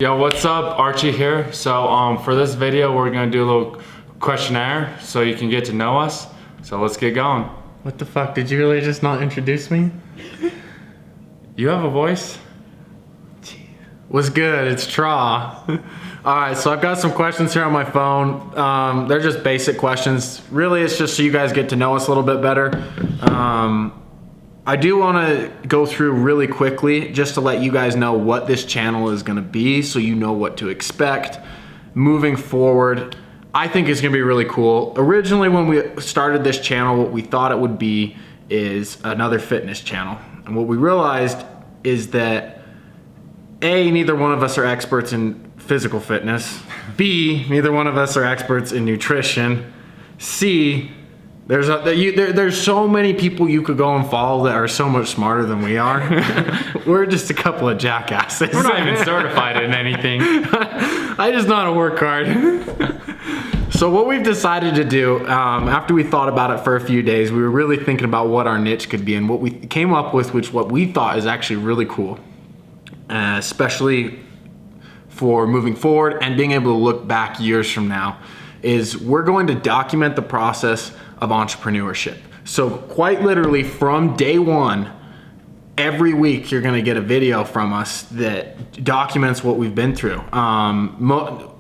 Yo, what's up? Archie here. So for this video, we're gonna do a little questionnaire so you can get to know us. So let's get going. What the fuck? Did you really just not introduce me? You have a voice? What's good? It's Tra. Alright, so I've got some questions here on my phone. They're just basic questions. Really, it's just so you guys get to know us a little bit better. I do want to go through really quickly just to let you guys know what this channel is going to be so you know what to expect moving forward. I think it's going to be really cool. Originally, when we started this channel, what we thought it would be is another fitness channel. And what we realized is that A, neither one of us are experts in physical fitness. B, neither one of us are experts in nutrition. C, there's so many people you could go and follow that are so much smarter than we are. We're just a couple of jackasses. We're not even certified in anything. I just know how to work hard. So what we've decided to do, after we thought about it for a few days, we were really thinking about what our niche could be, and what we came up with, which what we thought is actually really cool, especially for moving forward and being able to look back years from now, is we're going to document the process of entrepreneurship. So quite literally from day one, every week you're gonna get a video from us that documents what we've been through.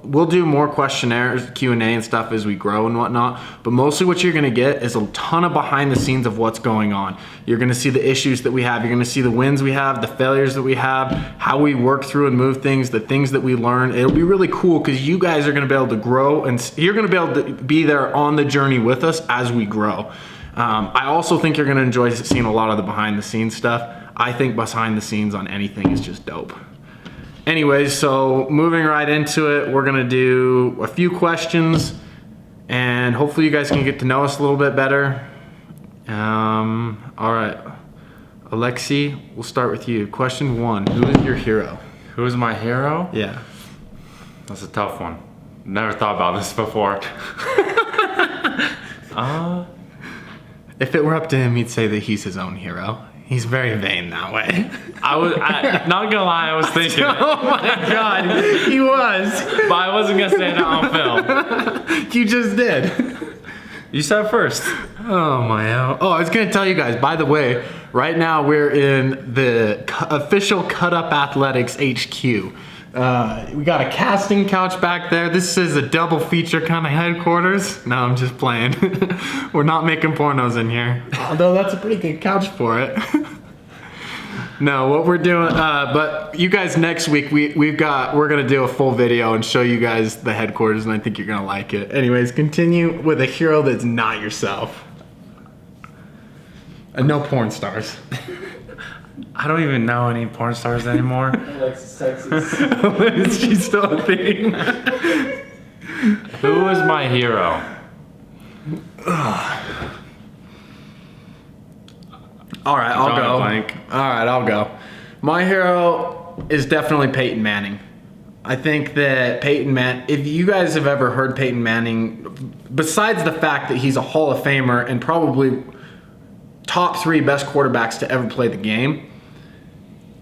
We'll do more questionnaires, Q&A and stuff as we grow and whatnot, but mostly what you're gonna get is a ton of behind the scenes of what's going on. You're gonna see the issues that we have, you're gonna see the wins we have, the failures that we have, how we work through and move things, the things that we learn. It'll be really cool because you guys are gonna be able to grow and you're gonna be able to be there on the journey with us as we grow. I also think you're gonna enjoy seeing a lot of the behind the scenes stuff. I think behind the scenes on anything is just dope. Anyways, so moving right into it, we're gonna do a few questions and hopefully you guys can get to know us a little bit better. All right, Alexi, we'll start with you. Question 1, who is your hero? Who is my hero? Yeah. That's a tough one. Never thought about this before. If it were up to him, he'd say that he's his own hero. He's very vain that way. Not gonna lie, I was thinking. Oh my God, he was. But I wasn't gonna say that on film. You just did. You said first. Oh my, oh, I was gonna tell you guys, by the way, right now we're in the official Cut Up Athletics HQ. We got a casting couch back there. This is a double feature kind of headquarters. No, I'm just playing. We're not making pornos in here. Although that's a pretty good couch for it. No, what we're doing, but you guys next week, we're gonna do a full video and show you guys the headquarters, and I think you're gonna like it. Anyways, continue with a hero that's not yourself. And no porn stars. I don't even know any porn stars anymore. Alexis Texas. She's still a thing. Who is my hero? All right, I'll go. Blank. All right, I'll go. My hero is definitely Peyton Manning. I think that if you guys have ever heard Peyton Manning, besides the fact that he's a Hall of Famer and probably top 3 best quarterbacks to ever play the game,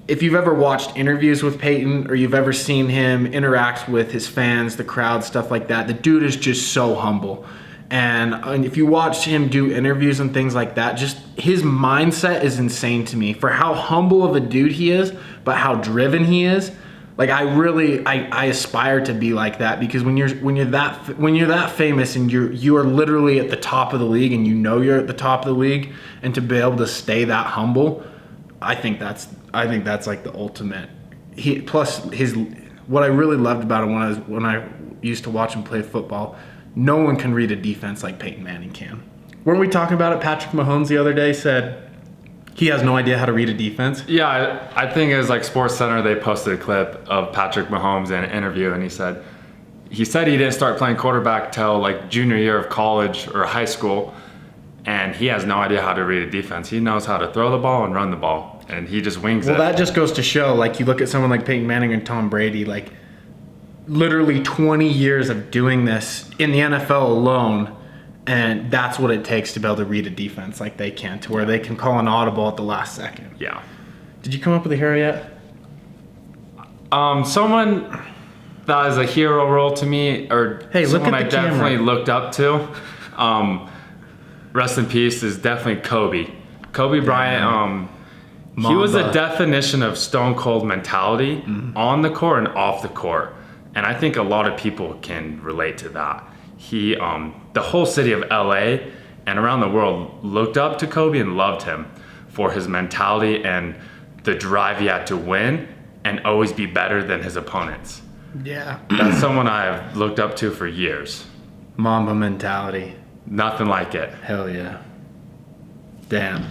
if you've ever watched interviews with Peyton or you've ever seen him interact with his fans, the crowd, stuff like that, the dude is just so humble. And if you watch him do interviews and things like that, just his mindset is insane to me for how humble of a dude he is, but how driven he is. Like I aspire to be like that, because when you're that famous and you are literally at the top of the league and you know you're at the top of the league, and to be able to stay that humble, I think that's like the ultimate. What I really loved about him when I used to watch him play football, no one can read a defense like Peyton Manning can. Weren't we talking about it? Patrick Mahomes the other day said he has no idea how to read a defense. Yeah, I think it was like SportsCenter, they posted a clip of Patrick Mahomes in an interview, and he said he didn't start playing quarterback till like junior year of college or high school, and he has no idea how to read a defense. He knows how to throw the ball and run the ball, and he just wings it. Well, that just goes to show, like, you look at someone like Peyton Manning and Tom Brady, like literally 20 years of doing this in the NFL alone, and that's what it takes to be able to read a defense like they can, to where they can call an audible at the last second. Yeah. Did you come up with a hero yet? Someone that is a hero role to me, or Hey, look someone at I the definitely camera. looked up to. Rest in peace is definitely Kobe. Kobe Bryant. He was the Mamba. definition of stone cold mentality on the court and off the court, and I think a lot of people can relate to that. He, the whole city of LA and around the world looked up to Kobe and loved him for his mentality and the drive he had to win and always be better than his opponents. Yeah. That's someone I've looked up to for years. Mamba mentality. Nothing like it. Hell yeah. Damn.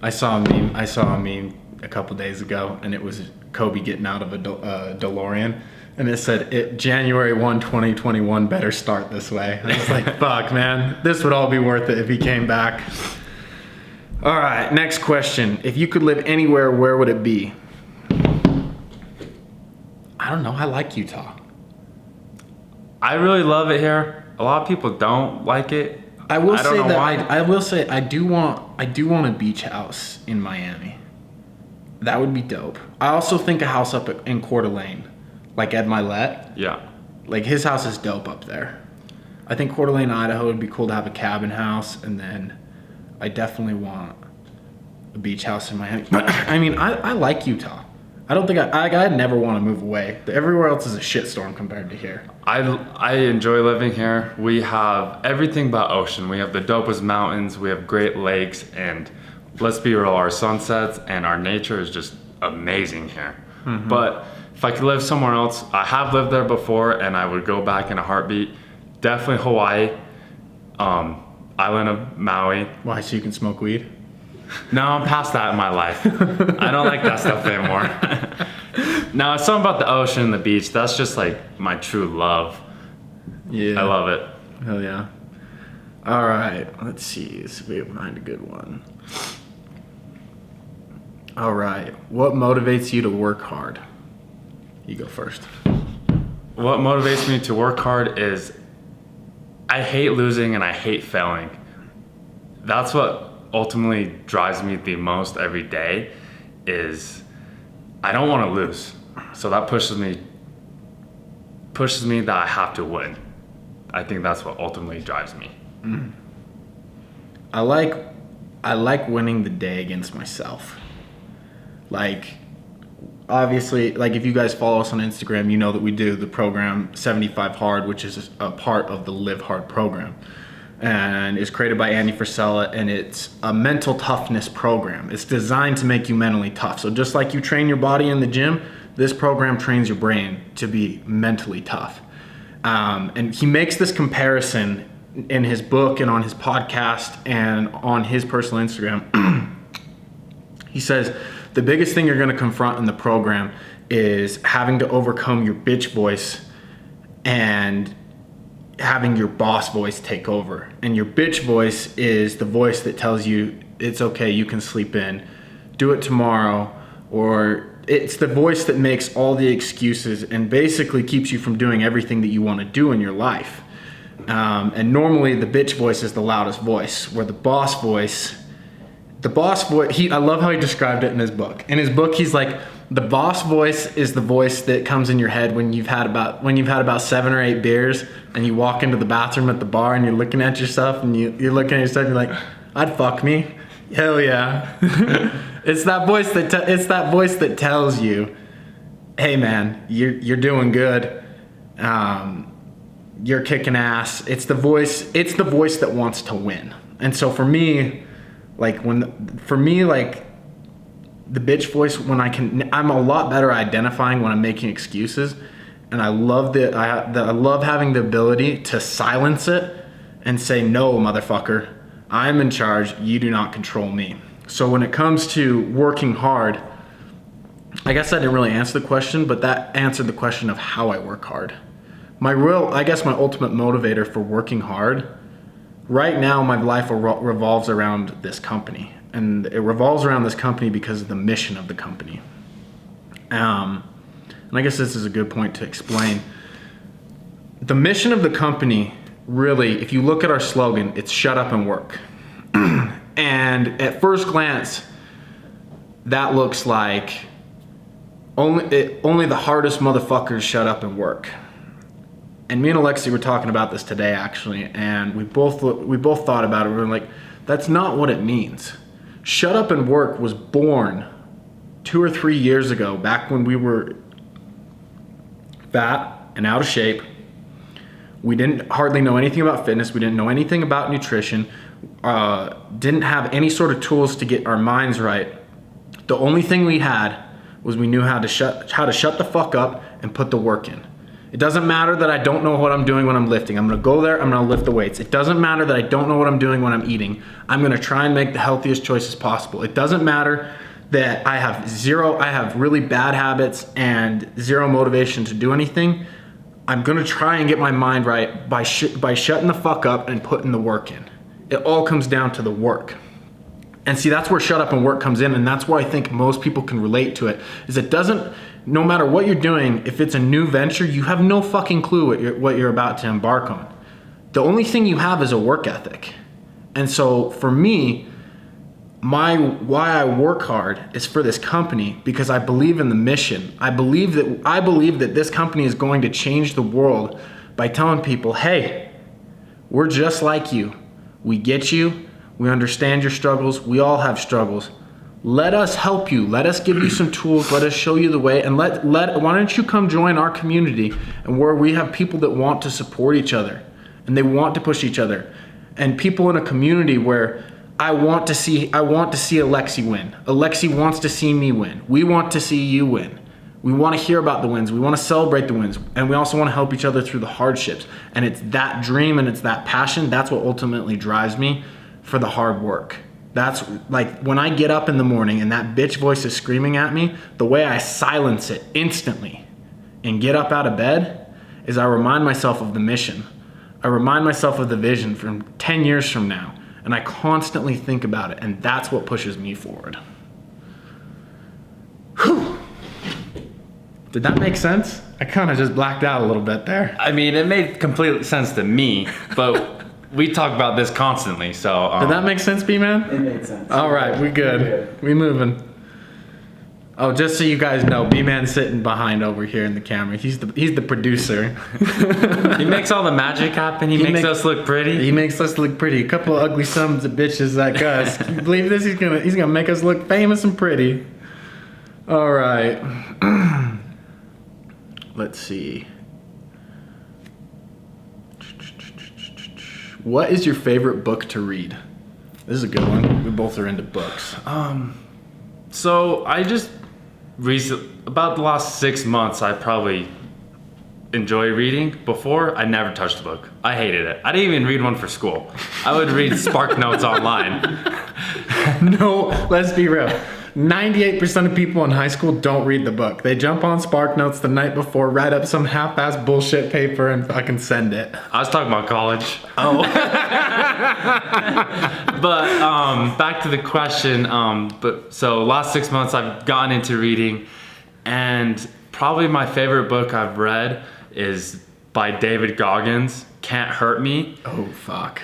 I saw a meme a couple days ago, and it was Kobe getting out of a DeLorean, and it said, January 1, 2021 better start this way. I was like, fuck, man. This would all be worth it if he came back. All right, next question. If you could live anywhere, where would it be? I don't know. I like Utah. I really love it here. A lot of people don't like it. I will don't say know that why. I will say I do want a beach house in Miami. That would be dope. I also think a house up in Coeur d'Alene, like Ed Milet. Yeah. Like his house is dope up there. I think Coeur d'Alene, Idaho would be cool to have a cabin house, and then I definitely want a beach house in Miami. But I mean, I like Utah. I don't think I'd never want to move away. Everywhere else is a shitstorm compared to here. I enjoy living here. We have everything but ocean. We have the dopest mountains, we have great lakes, and let's be real, our sunsets and our nature is just amazing here. But if I could live somewhere else, I have lived there before and I would go back in a heartbeat. Definitely Hawaii, island of Maui. Why? So you can smoke weed? No, I'm past that in my life. I don't like that stuff anymore. No, it's something about the ocean and the beach. That's just like my true love. Yeah. I love it. Hell yeah. All right, let's see if we can find a good one. All right, what motivates you to work hard? You go first. What motivates me to work hard is I hate losing and I hate failing. That's what ultimately drives me the most every day is I don't want to lose. So that pushes me that I have to win. I think that's what ultimately drives me. I like winning the day against myself. Like, obviously, like if you guys follow us on Instagram, you know that we do the program 75 Hard, which is a part of the Live Hard program. And it's created by Andy Frisella, and it's a mental toughness program. It's designed to make you mentally tough. So just like you train your body in the gym, this program trains your brain to be mentally tough. And he makes this comparison in his book and on his podcast and on his personal Instagram. He says, the biggest thing you're going to confront in the program is having to overcome your bitch voice and having your boss voice take over. And your bitch voice is the voice that tells you it's okay, you can sleep in, do it tomorrow, or it's the voice that makes all the excuses and basically keeps you from doing everything that you want to do in your life. And normally the bitch voice is the loudest voice, where the boss voice, I love how he described it in his book. In his book, he's like, the boss voice is the voice that comes in your head when you've had about 7 or 8 beers and you walk into the bathroom at the bar and you're looking at yourself and you're looking at yourself and you're like, I'd fuck me. Hell yeah. It's that voice that tells you, hey man, you're doing good. You're kicking ass. It's the voice that wants to win. And so for me, the bitch voice, I'm a lot better identifying when I'm making excuses, and I love I love having the ability to silence it and say, no, motherfucker, I'm in charge. You do not control me. So when it comes to working hard, I guess I didn't really answer the question, but that answered the question of how I work hard. My ultimate motivator for working hard, right now my life revolves around this company. And it revolves around this company because of the mission of the company. And I guess this is a good point to explain. The mission of the company, really, if you look at our slogan, it's shut up and work. And at first glance, that looks like only the hardest motherfuckers shut up and work. And me and Alexi were talking about this today, actually, and we both thought about it. We were like, that's not what it means. Shut up and work was born 2 or 3 years ago, back when we were fat and out of shape. We didn't hardly know anything about fitness. We didn't know anything about nutrition. Didn't have any sort of tools to get our minds right. The only thing we had was we knew how to shut the fuck up and put the work in. It doesn't matter that I don't know what I'm doing when I'm lifting. I'm gonna go there, I'm gonna lift the weights. It doesn't matter that I don't know what I'm doing when I'm eating. I'm gonna try and make the healthiest choices possible. It doesn't matter that I have really bad habits and zero motivation to do anything. I'm gonna try and get my mind right by shutting the fuck up and putting the work in. It all comes down to the work. And see, that's where shut up and work comes in, and that's where I think most people can relate to it, is it doesn't, no matter what you're doing, if it's a new venture, you have no fucking clue what you're about to embark on. The only thing you have is a work ethic. And so for me, why I work hard is for this company, because I believe in the mission. I believe that this company is going to change the world by telling people, hey, we're just like you. We get you. We understand your struggles. We all have struggles. Let us help you. Let us give you some tools. Let us show you the way. And why don't you come join our community, and where we have people that want to support each other and they want to push each other, and people in a community where I want to see Alexi win. Alexi wants to see me win. We want to see you win. We want to hear about the wins. We want to celebrate the wins. And we also want to help each other through the hardships. And it's that dream and it's that passion. That's what ultimately drives me for the hard work. That's like when I get up in the morning and that bitch voice is screaming at me, the way I silence it instantly and get up out of bed is I remind myself of the mission. I remind myself of the vision from 10 years from now. And I constantly think about it. And that's what pushes me forward. Whew. Did that make sense? I kind of just blacked out a little bit there. I mean, it made complete sense to me, but we talk about this constantly, so... Did that make sense, B-Man? It made sense. All right, we good. We moving. Oh, just so you guys know, B-Man's sitting behind over here in the camera. He's the producer. He makes all the magic happen. He makes us look pretty. He makes us look pretty. A couple of ugly sons of bitches like us. Can you believe this? He's gonna make us look famous and pretty. All right. Let's see. What is your favorite book to read? This is a good one. We both are into books. So I just about the last 6 months, I probably enjoy reading. Before, I never touched a book. I hated it. I didn't even read one for school. I would read Spark Notes online. No, let's be real. 98% of people in high school don't read the book. They jump on Spark Notes the night before, write up some half-ass bullshit paper, and fucking send it. I was talking about college. Oh. But back to the question. So last 6 months I've gotten into reading, and probably my favorite book I've read is by David Goggins, Can't Hurt Me. Oh, fuck.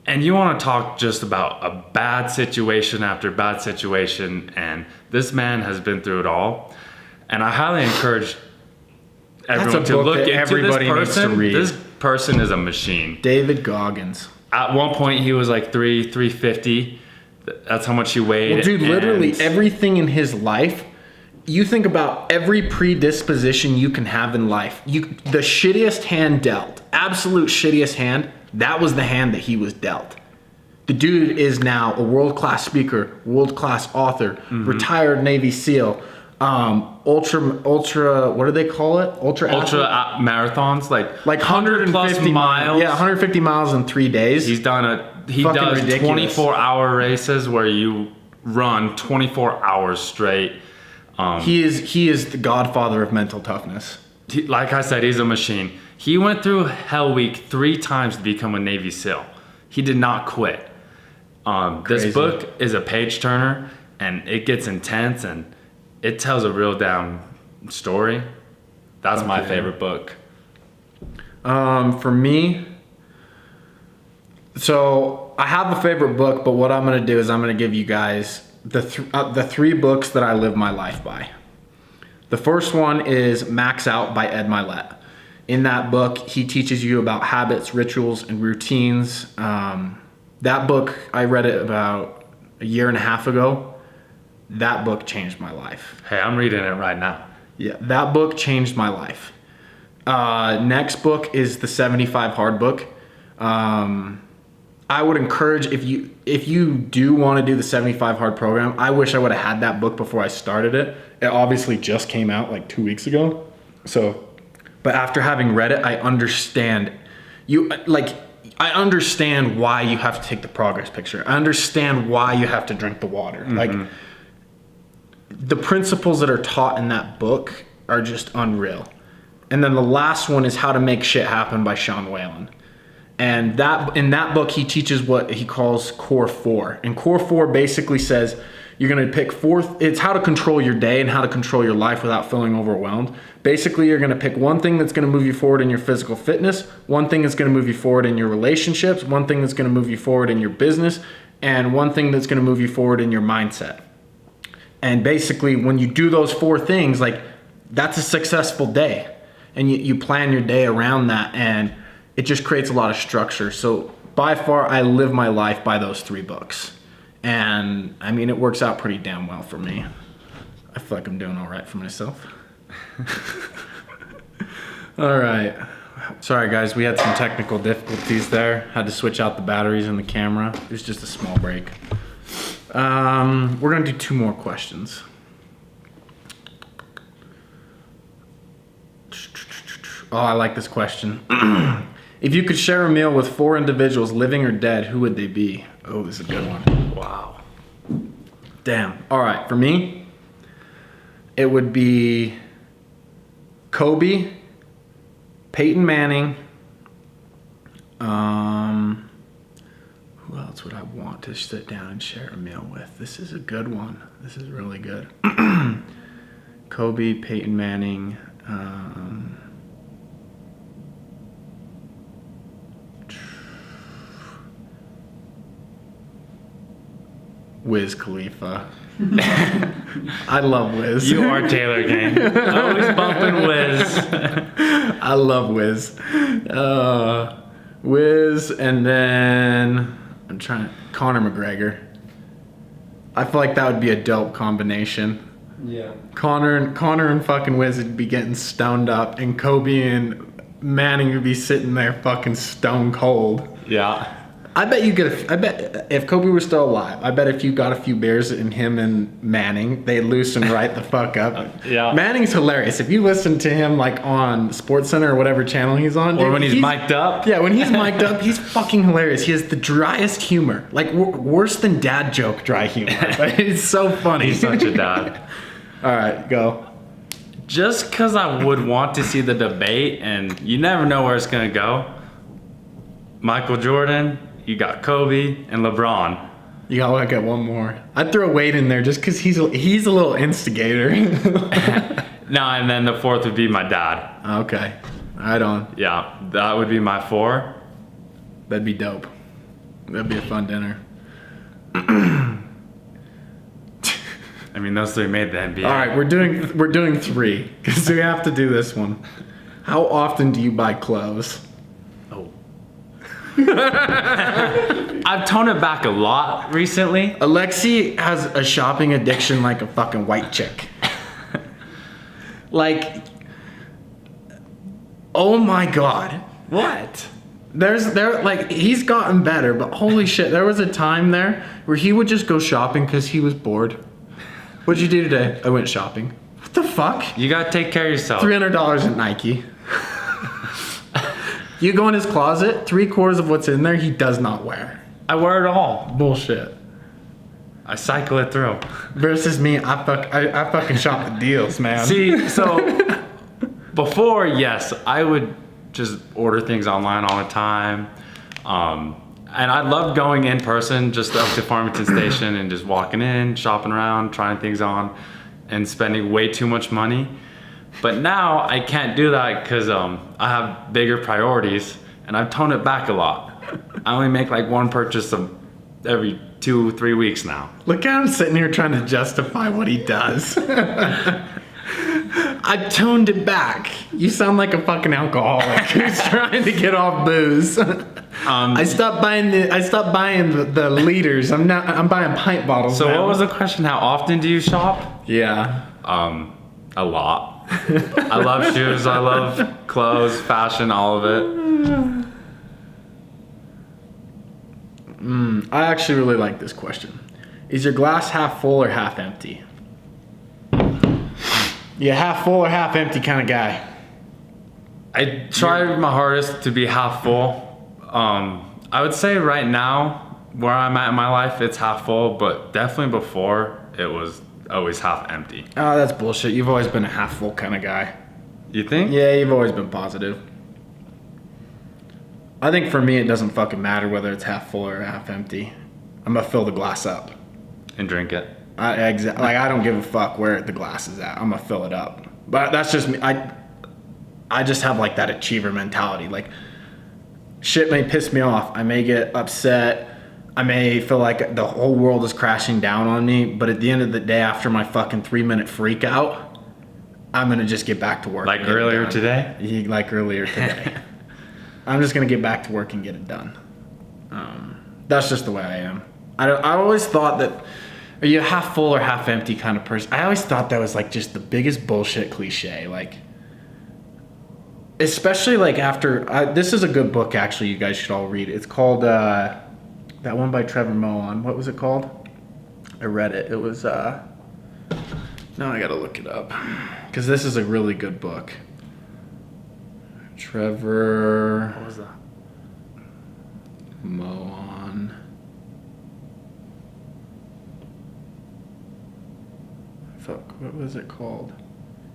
And you want to talk just about a bad situation after bad situation, and this man has been through it all. And I highly encourage everyone to look into everybody this needs to person. read. This person is a machine. David Goggins. At one point, he was like 350. That's how much he weighed. Well, dude, literally and everything in his life. You think about every predisposition you can have in life. The shittiest hand dealt, absolute shittiest hand. That was the hand that he was dealt. The dude is now a world-class speaker, world-class author, retired Navy SEAL, ultra, what do they call it? Ultra marathons, like 150 plus miles. Yeah, 150 miles in 3 days. He does ridiculous. 24-hour races where you run 24 hours straight. He is the godfather of mental toughness. Like I said, he's a machine. He went through Hell Week 3 times to become a Navy SEAL. He did not quit. This book is a page turner, and it gets intense, and it tells a real down story. That's my favorite book. For me, so I have a favorite book, but what I'm going to do is I'm going to give you guys the 3 books that I live my life by. The first one is Max Out by Ed Milet. In that book, he teaches you about habits, rituals, and routines. That book, I read it about a year and a half ago. That book changed my life. Hey, I'm reading it right now. Yeah, that book changed my life. Next book is the 75 Hard book. I would encourage, if you do want to do the 75 Hard program, I wish I would have had that book before I started it. It obviously just came out like 2 weeks ago. But after having read it, I understand why you have to take the progress picture. I understand why you have to drink the water. Mm-hmm. Like, the principles that are taught in that book are just unreal. And then the last one is How to Make Shit Happen by Sean Whalen. And in that book, he teaches what he calls Core 4. And Core 4 basically says you're going to pick it's how to control your day and how to control your life without feeling overwhelmed. Basically, you're going to pick one thing that's going to move you forward in your physical fitness, one thing that's going to move you forward in your relationships, one thing that's going to move you forward in your business, and one thing that's going to move you forward in your mindset. And basically, when you do those 4 things, like, that's a successful day. And you plan your day around that, and it just creates a lot of structure. So by far, I live my life by those 3 books. And I mean, it works out pretty damn well for me. I feel like I'm doing all right for myself. All right. Sorry guys, we had some technical difficulties there. Had to switch out the batteries in the camera. It was just a small break. We're gonna do 2 more questions. Oh, I like this question. If you could share a meal with 4 individuals, living or dead, who would they be? Oh, this is a good one. Wow. Damn. All right, for me, it would be Kobe, Peyton Manning. Who else would I want to sit down and share a meal with? This is a good one. This is really good. Kobe, Peyton Manning. Wiz Khalifa. I love Wiz. You are Taylor Gang. Always bumping Wiz. I love Wiz. Wiz, and then Conor McGregor. I feel like that would be a dope combination. Yeah. Conor and fucking Wiz would be getting stoned up, and Kobe and Manning would be sitting there fucking stone cold. Yeah. I bet if Kobe was still alive, I bet if you got a few beers in him and Manning, they'd loosen right the fuck up. Yeah. Manning's hilarious. If you listen to him like on SportsCenter or whatever channel he's on. Or when he's mic'd up. Yeah, when he's mic'd up, he's fucking hilarious. He has the driest humor. Like worse than dad joke dry humor. But it's so funny. He's such a dad. All right, go. Just because I would want to see the debate, and you never know where it's going to go. Michael Jordan, you got Kobe, and LeBron. You gotta look at one more. I'd throw Wade in there just because he's a little instigator. No, and then the 4th would be my dad. Okay, right on. Yeah, that would be my 4. That'd be dope. That'd be a fun dinner. I mean, those 3 made the NBA. All right, we're doing 3 because we have to do this one. How often do you buy clothes? Oh. I've toned it back a lot recently. Alexi has a shopping addiction like a fucking white chick. Like, oh my god. What? He's gotten better, but holy shit, there was a time there where he would just go shopping because he was bored. What'd you do today? I went shopping. What the fuck? You gotta take care of yourself. $300 at Nike. You go in his closet, 3/4 of what's in there he does not wear. I wear it all. Bullshit. I cycle it through. Versus me, I fucking shop the deals, man. See, so before, yes, I would just order things online all the time. And I loved going in person, just up to Farmington Station and just walking in, shopping around, trying things on, and spending way too much money. But now I can't do that because I have bigger priorities, and I've toned it back a lot. I only make like 1 purchase every 2-3 weeks now. Look at him sitting here trying to justify what he does. I toned it back. You sound like a fucking alcoholic who's trying to get off booze. I stopped buying the liters. I'm buying pint bottles. So now. what was the question? How often do you shop? Yeah. A lot. I love shoes. I love clothes, fashion, all of it. I actually really like this question. Is your glass half full or half empty? You half full or half empty kind of guy. I try my hardest to be half full. I would say right now, where I'm at in my life, it's half full, but definitely before, it was always half empty. Oh, that's bullshit. You've always been a half full kind of guy. You think? Yeah, you've always been positive. I think for me, it doesn't fucking matter whether it's half full or half empty. I'm gonna fill the glass up. And drink it. I don't give a fuck where the glass is at. I'm gonna fill it up. But that's just me. I just have like that achiever mentality. Like, shit may piss me off. I may get upset. I may feel like the whole world is crashing down on me. But at the end of the day, after my fucking 3-minute freak out, I'm gonna just get back to work. Like earlier today? Like earlier today. I'm just gonna get back to work and get it done. That's just the way I am. I always thought that, are you a half full or half empty kind of person? I always thought that was like just the biggest bullshit cliche. Like, especially like after, this is a good book actually, you guys should all read. It's called, that one by Trevor Moawad. What was it called? I read it. It was, now I gotta look it up. Because this is a really good book. Trevor. What was that? Moawad. Fuck, what was it called?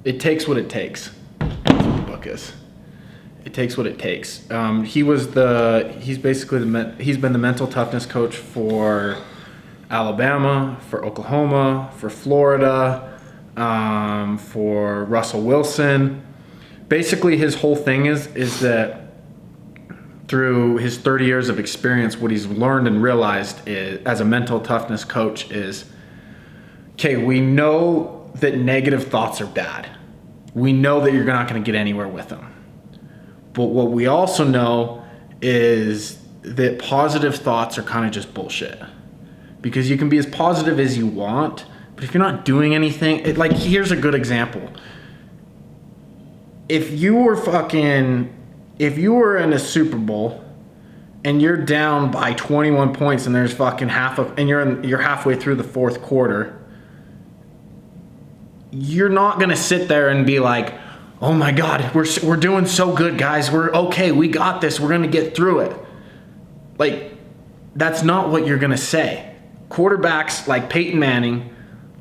It Takes What It Takes. That's what the book is. It Takes What It Takes. He's basically he's been the mental toughness coach for Alabama, for Oklahoma, for Florida, for Russell Wilson. Basically, his whole thing is that through his 30 years of experience, what he's learned and realized as a mental toughness coach is, okay, we know that negative thoughts are bad. We know that you're not going to get anywhere with them. But what we also know is that positive thoughts are kind of just bullshit. Because you can be as positive as you want, but if you're not doing anything, here's a good example. If you were in a Super Bowl and you're down by 21 points and there's fucking you're halfway through the fourth quarter, you're not gonna sit there and be like, oh my God, we're doing so good, guys. We're okay. We got this. We're gonna get through it. Like, that's not what you're gonna say. Quarterbacks like Peyton Manning,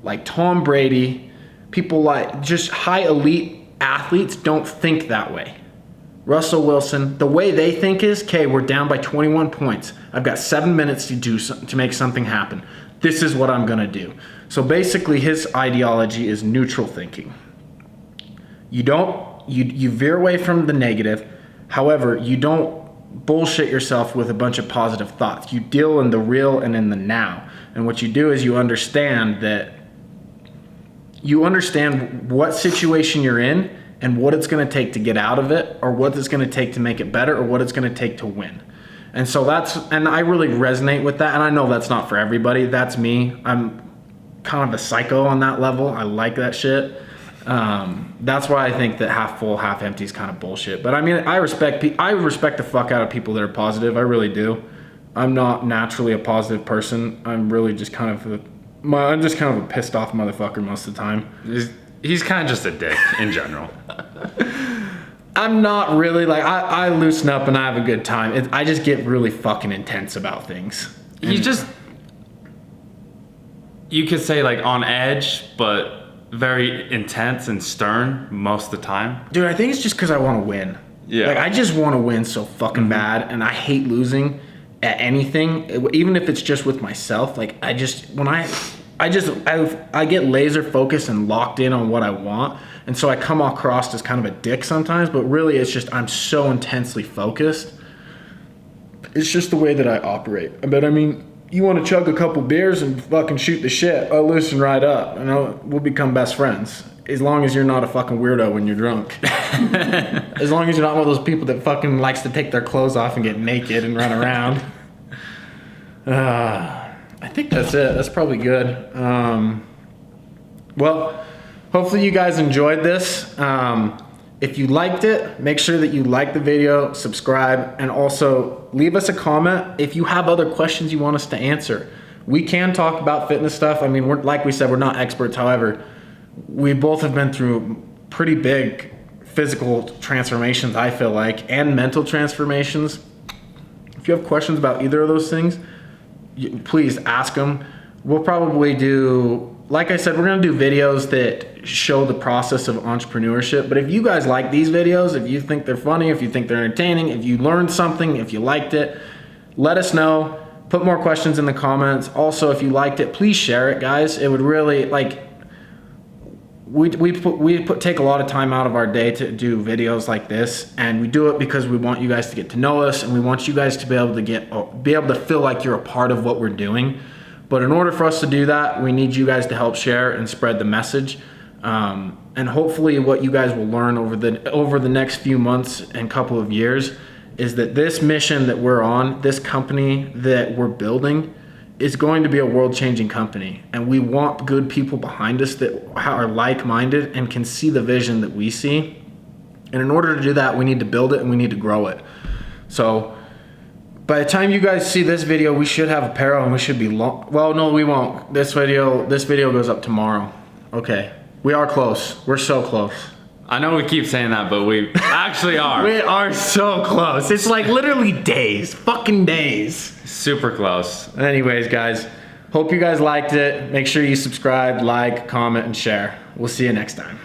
like Tom Brady, people like just high elite athletes don't think that way. Russell Wilson, the way they think is, okay, we're down by 21 points. I've got 7 minutes to make something happen. This is what I'm gonna do. So basically his ideology is neutral thinking. You veer away from the negative. However, you don't bullshit yourself with a bunch of positive thoughts. You deal in the real and in the now. And what you do is you understand what situation you're in and what it's going to take to get out of it, or what it's going to take to make it better, or what it's going to take to win. And so and I really resonate with that. And I know that's not for everybody. That's me. I'm kind of a psycho on that level. I like that shit. That's why I think that half full, half empty is kind of bullshit. But I mean, I respect the fuck out of people that are positive. I really do. I'm not naturally a positive person. I'm really just kind of a pissed off motherfucker most of the time. He's kind of just a dick in general. I'm not really like, I loosen up and I have a good time. I just get really fucking intense about things. You could say like on edge, but very intense and stern most of the time. Dude, I think it's just because I want to win. Yeah. Like, I just want to win so fucking bad, and I hate losing at anything, even if it's just with myself. Like, I get laser focused and locked in on what I want, and so I come across as kind of a dick sometimes, but really it's just I'm so intensely focused. It's just the way that I operate. But I mean, you want to chug a couple beers and fucking shoot the shit, I'll loosen right up. You know, we'll become best friends. As long as you're not a fucking weirdo when you're drunk. As long as you're not one of those people that fucking likes to take their clothes off and get naked and run around. I think that's it. That's probably good. Well, hopefully you guys enjoyed this. If you liked it, make sure that you like the video, subscribe, and also leave us a comment if you have other questions you want us to answer. We can talk about fitness stuff. I mean, like we said, we're not experts. However, we both have been through pretty big physical transformations, I feel like, and mental transformations. If you have questions about either of those things, please ask them. We'll probably do, like I said, we're gonna do videos that show the process of entrepreneurship. But if you guys like these videos, if you think they're funny, if you think they're entertaining, if you learned something, if you liked it, let us know. Put more questions in the comments. Also, if you liked it, please share it, guys. It would really, like, take a lot of time out of our day to do videos like this, and we do it because we want you guys to get to know us, and we want you guys to be able to feel like you're a part of what we're doing. But in order for us to do that, we need you guys to help share and spread the message. And hopefully what you guys will learn over the next few months and couple of years is that this mission that we're on, this company that we're building, is going to be a world-changing company. And we want good people behind us that are like-minded and can see the vision that we see. And in order to do that, we need to build it and we need to grow it. So by the time you guys see this video, we should have apparel and we should be long. Well, no, we won't. This video goes up tomorrow. Okay, we are close. We're so close. I know we keep saying that, but we actually are. We are so close. It's like literally days, fucking days. Super close. Anyways, guys, hope you guys liked it. Make sure you subscribe, like, comment, and share. We'll see you next time.